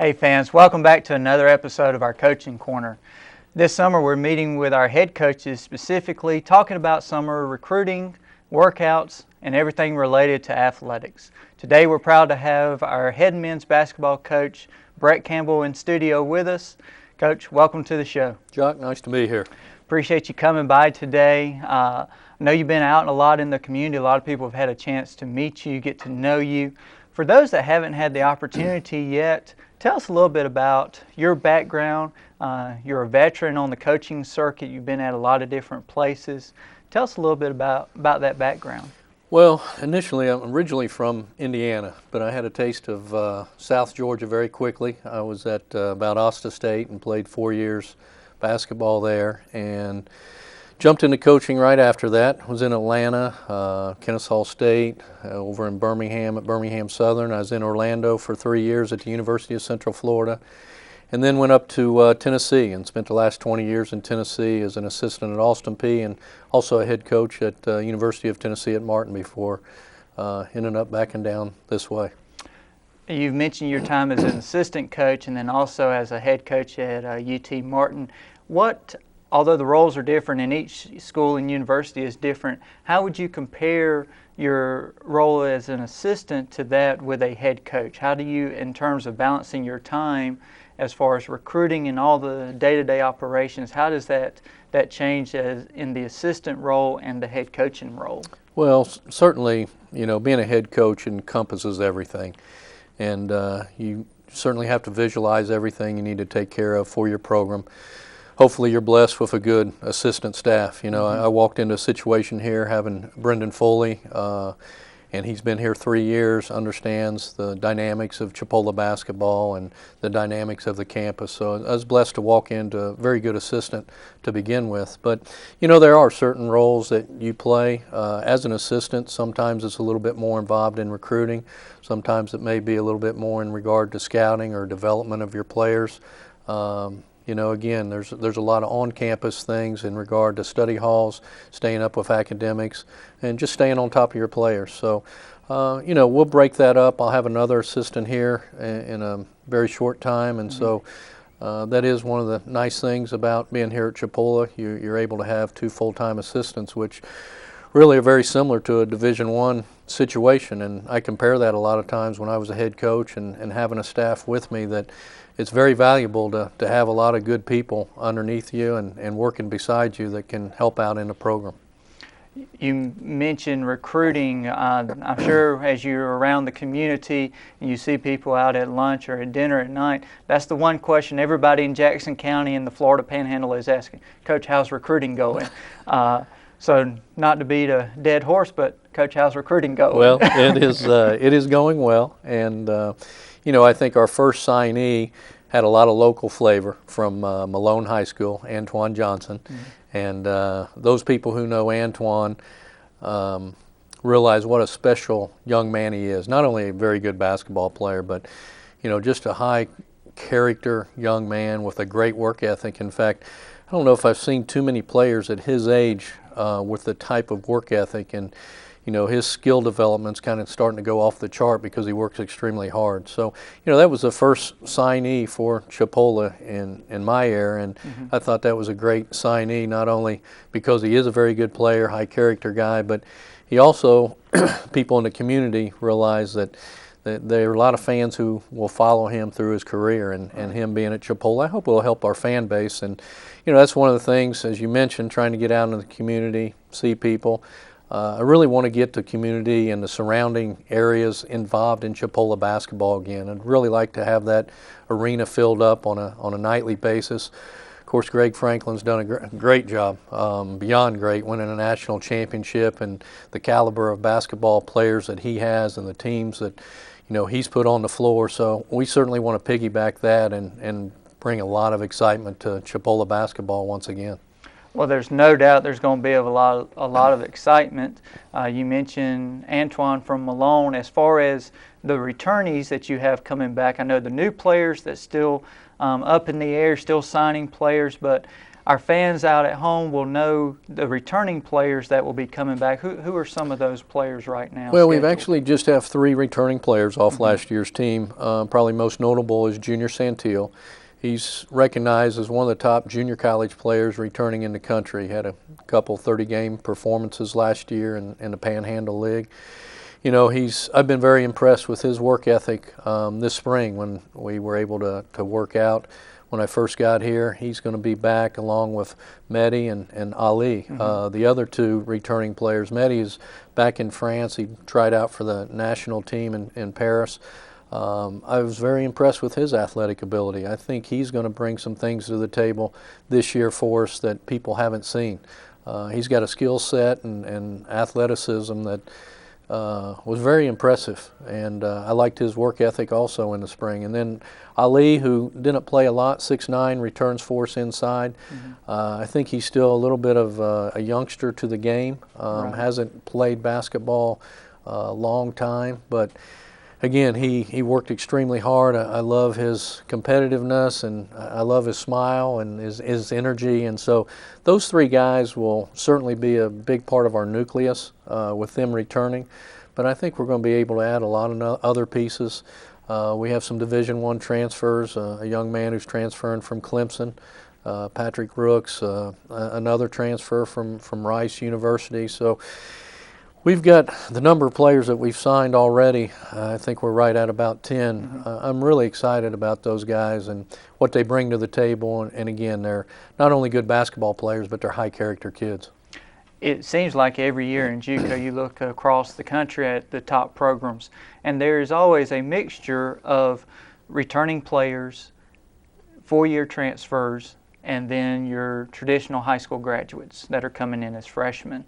Hey fans, welcome back to another episode of our Coaching Corner. This summer we're meeting with our head coaches, specifically talking about summer recruiting, workouts, and everything related to athletics. Today we're proud to have our head men's basketball coach, Brett Campbell, in studio with us. Coach, welcome to the show. Jock, nice to be here. Appreciate you coming by today. I know you've been out a lot in the community. A lot of people have had a chance to meet you, get to know you. For those that haven't had the opportunity yet, tell us a little bit about your background. You're a veteran on the coaching circuit. You've been at a lot of different places. Tell us a little bit about that background. Well, initially I'm originally from Indiana, but I had a taste of South Georgia very quickly. I was at Valdosta State and played 4 years basketball there and jumped into coaching right after that. Was in Atlanta, Kennesaw State, over in Birmingham at Birmingham Southern. I was in Orlando for 3 years at the University of Central Florida, and then went up to Tennessee and spent the last 20 years in Tennessee as an assistant at Austin Peay and also a head coach at University of Tennessee at Martin before ending up backing down this way. You've mentioned your time as an assistant coach and then also as a head coach at UT Martin. Although the roles are different and each school and university is different, how would you compare your role as an assistant to that with a head coach? How do you, in terms of balancing your time as far as recruiting and all the day-to-day operations, how does that change as in the assistant role and the head coaching role? Well, certainly, being a head coach encompasses everything. And you certainly have to visualize everything you need to take care of for your program. Hopefully you're blessed with a good assistant staff. I walked into a situation here having Brendan Foley, and he's been here 3 years, understands the dynamics of Chipola basketball and the dynamics of the campus. So I was blessed to walk into a very good assistant to begin with. But, there are certain roles that you play as an assistant. Sometimes it's a little bit more involved in recruiting. Sometimes it may be a little bit more in regard to scouting or development of your players. Again, there's a lot of on-campus things in regard to study halls, staying up with academics, and just staying on top of your players. So, we'll break that up. I'll have another assistant here in a very short time, and so that is one of the nice things about being here at Chipola. You're able to have 2 full-time assistants, which really are very similar to a Division I situation, and I compare that a lot of times when I was a head coach and having a staff with me that it's very valuable to have a lot of good people underneath you and working beside you that can help out in the program. You mentioned recruiting. I'm sure as you're around the community and you see people out at lunch or at dinner at night, that's the one question everybody in Jackson County and the Florida Panhandle is asking. Coach, how's recruiting going? So not to beat a dead horse, but Coach, how's recruiting going? Well, it is going well, and I think our first signee had a lot of local flavor from Malone High School, Antoine Johnson, and those people who know Antoine realize what a special young man he is. Not only a very good basketball player, but just a high character young man with a great work ethic. In fact, I don't know if I've seen too many players at his age with the type of work ethic, and his skill development's kind of starting to go off the chart because he works extremely hard. So, that was the first signee for Chipola in my era, and I thought that was a great signee, not only because he is a very good player, high character guy, but he also, people in the community realize that there are a lot of fans who will follow him through his career, and him being at Chipola, I hope it will help our fan base. And, that's one of the things, as you mentioned, trying to get out in the community, see people. I really want to get the community and the surrounding areas involved in Chipola basketball again. I'd really like to have that arena filled up on a nightly basis. Of course, Greg Franklin's done a great job, beyond great, winning a national championship, and the caliber of basketball players that he has and the teams that he's put on the floor. So we certainly want to piggyback that and bring a lot of excitement to Chipola basketball once again. Well, there's no doubt there's going to be a lot of excitement. You mentioned Antoine from Malone. As far as the returnees that you have coming back, I know the new players that's still up in the air, still signing players, but our fans out at home will know the returning players that will be coming back. Who are some of those players right now? Well, we've scheduled? actually just have 3 returning players off last year's team. Probably most notable is Junior Santil. He's recognized as one of the top junior college players returning in the country. He had a couple 30-game performances last year in the Panhandle League. You know, I've been very impressed with his work ethic this spring when we were able to work out. When I first got here, he's going to be back along with Mehdi and Ali, the other 2 returning players. Mehdi is back in France. He tried out for the national team in Paris. I was very impressed with his athletic ability. I think he's going to bring some things to the table this year for us that people haven't seen. He's got a skill set and athleticism that was very impressive, and I liked his work ethic also in the spring. And then Ali, who didn't play a lot, 6'9", returns for us inside. I think he's still a little bit of a youngster to the game. Hasn't played basketball a long time, but again, he worked extremely hard. I love his competitiveness, and I love his smile and his energy. And so those 3 guys will certainly be a big part of our nucleus with them returning. But I think we're going to be able to add a lot of other pieces. We have some Division I transfers, a young man who's transferring from Clemson, Patrick Rooks, another transfer from Rice University. So we've got the number of players that we've signed already. I think we're right at about 10. I'm really excited about those guys and what they bring to the table. And again, they're not only good basketball players, but they're high-character kids. It seems like every year in JUCO you look across the country at the top programs, and there is always a mixture of returning players, 4-year transfers, and then your traditional high school graduates that are coming in as freshmen.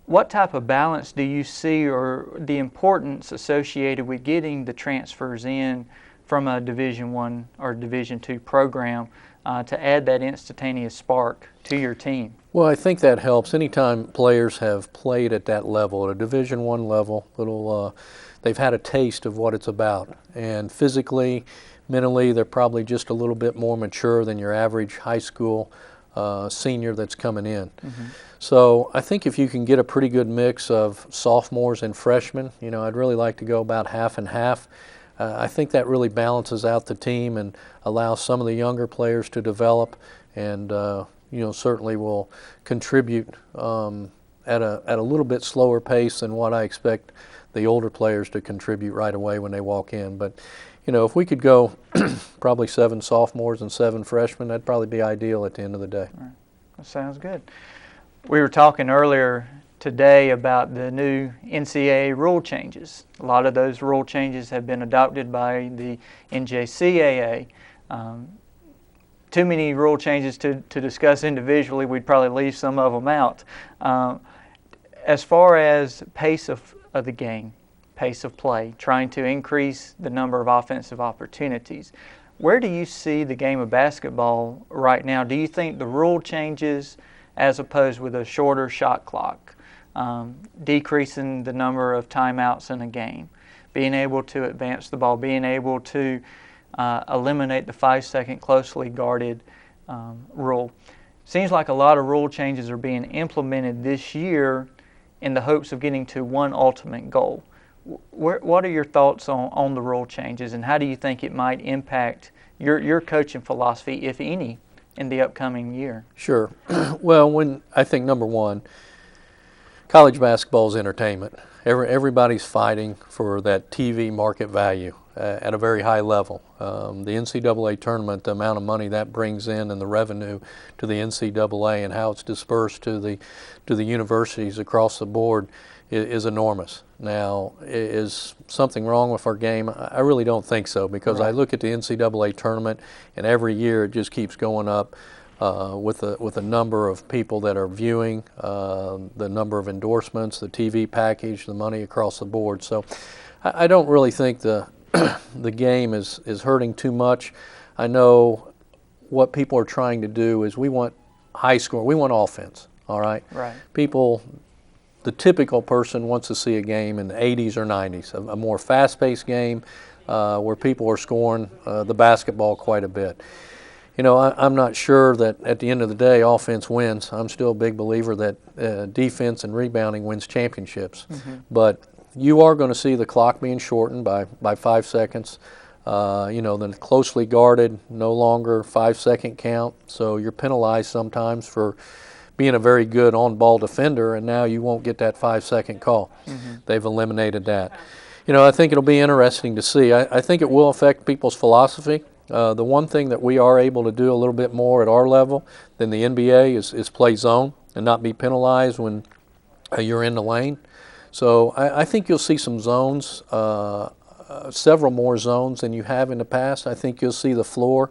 What type of balance do you see, or the importance associated with getting the transfers in from a Division I or Division II program to add that instantaneous spark to your team? Well, I think that helps. Anytime players have played at that level, at a Division I level, they've had a taste of what it's about. And physically, mentally, they're probably just a little bit more mature than your average high school senior that's coming in. So I think if you can get a pretty good mix of sophomores and freshmen, you know, I'd really like to go about half and half. I think that really balances out the team and allows some of the younger players to develop, and you know, certainly will contribute at a little bit slower pace than what I expect the older players to contribute right away when they walk in. But you know, if we could go probably 7 sophomores and 7 freshmen, that'd probably be ideal at the end of the day. All right. That sounds good. We were talking earlier today about the new NCAA rule changes. A lot of those rule changes have been adopted by the NJCAA. Too many rule changes to discuss individually. We'd probably leave some of them out. As far as pace of the game, pace of play, trying to increase the number of offensive opportunities, where do you see the game of basketball right now? Do you think the rule changes, as opposed with a shorter shot clock, decreasing the number of timeouts in a game, being able to advance the ball, being able to eliminate the 5-second closely guarded rule? Seems like a lot of rule changes are being implemented this year in the hopes of getting to one ultimate goal. What are your thoughts on the rule changes, and how do you think it might impact your coaching philosophy, if any, in the upcoming year? Sure. Well, I think number one, college basketball is entertainment. Everybody's fighting for that TV market value at a very high level. The NCAA tournament, the amount of money that brings in and the revenue to the NCAA and how it's dispersed to the universities across the board is enormous. Now, is something wrong with our game? I really don't think so, because I look at the NCAA tournament, and every year it just keeps going up with the number of people that are viewing, the number of endorsements, the TV package, the money across the board. So I don't really think the game is hurting too much. I know what people are trying to do is we want high score, we want offense, all right? Right. People, the typical person wants to see a game in the 80s or 90s, a more fast-paced game where people are scoring the basketball quite a bit. I'm not sure that at the end of the day offense wins. I'm still a big believer that defense and rebounding wins championships. But you are going to see the clock being shortened by 5 seconds. The closely guarded, no longer 5-second count. So you're penalized sometimes for being a very good on-ball defender, and now you won't get that 5-second call. They've eliminated that. I think it'll be interesting to see. I think it will affect people's philosophy. The one thing that we are able to do a little bit more at our level than the NBA is play zone and not be penalized when you're in the lane. So I think you'll see some zones, several more zones than you have in the past. I think you'll see the floor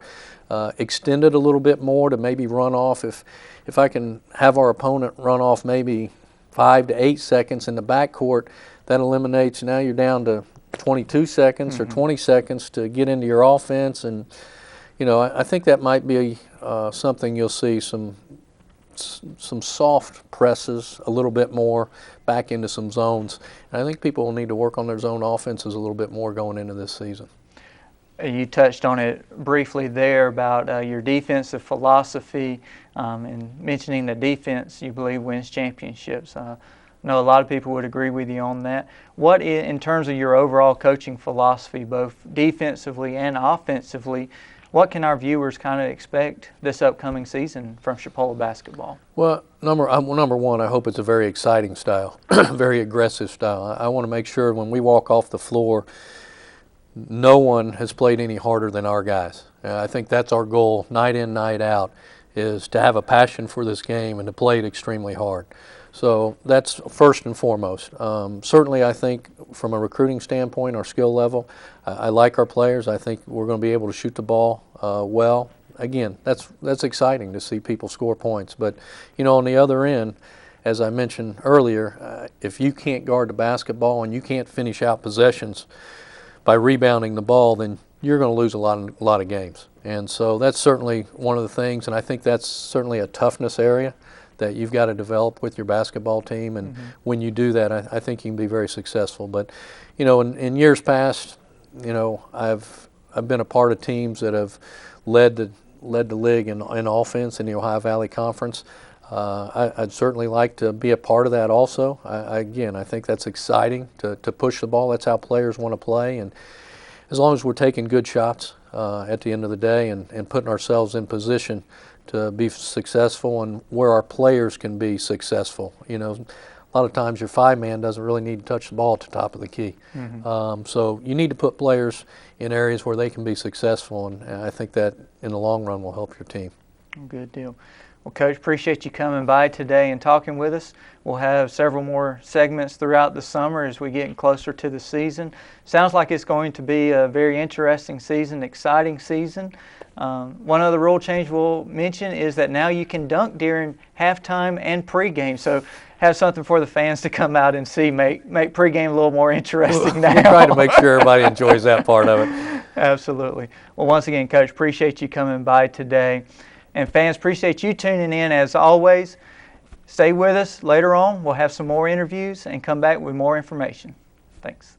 extended a little bit more to maybe run off. If I can have our opponent run off maybe 5 to 8 seconds in the backcourt, that eliminates, now you're down to 22 seconds or 20 seconds to get into your offense. And, I think that might be something you'll see, some soft presses a little bit more back into some zones. And I think people will need to work on their zone offenses a little bit more going into this season. You touched on it briefly there about your defensive philosophy and mentioning the defense you believe wins championships. I know a lot of people would agree with you on that. What, in terms of your overall coaching philosophy, both defensively and offensively, what can our viewers kind of expect this upcoming season from Chipola basketball? Well, number one, I hope it's a very exciting style, very aggressive style. I want to make sure when we walk off the floor, no one has played any harder than our guys. I think that's our goal, night in, night out, is to have a passion for this game and to play it extremely hard. So that's first and foremost. Certainly, I think from a recruiting standpoint, our skill level, I like our players. I think we're going to be able to shoot the ball well. Again, that's exciting to see people score points. But, on the other end, as I mentioned earlier, if you can't guard the basketball and you can't finish out possessions by rebounding the ball, then you're going to lose a lot of games. And so that's certainly one of the things, and I think that's certainly a toughness area that you've got to develop with your basketball team. And when you do that, I think you can be very successful. But, in years past, I've been a part of teams that have led the league in offense in the Ohio Valley Conference. I'd certainly like to be a part of that also. I think that's exciting to push the ball. That's how players want to play. And as long as we're taking good shots at the end of the day and putting ourselves in position to be successful and where our players can be successful. A lot of times your 5-man doesn't really need to touch the ball at the top of the key. So you need to put players in areas where they can be successful, and I think that in the long run will help your team. Good deal. Well, Coach, appreciate you coming by today and talking with us. We'll have several more segments throughout the summer as we get closer to the season. Sounds like it's going to be a very interesting season, exciting season. One other rule change we'll mention is that now you can dunk during halftime and pregame. So have something for the fans to come out and see, make pregame a little more interesting now. We try to make sure everybody enjoys that part of it. Absolutely. Well, once again, Coach, appreciate you coming by today. And fans, appreciate you tuning in as always. Stay with us later on. We'll have some more interviews and come back with more information. Thanks.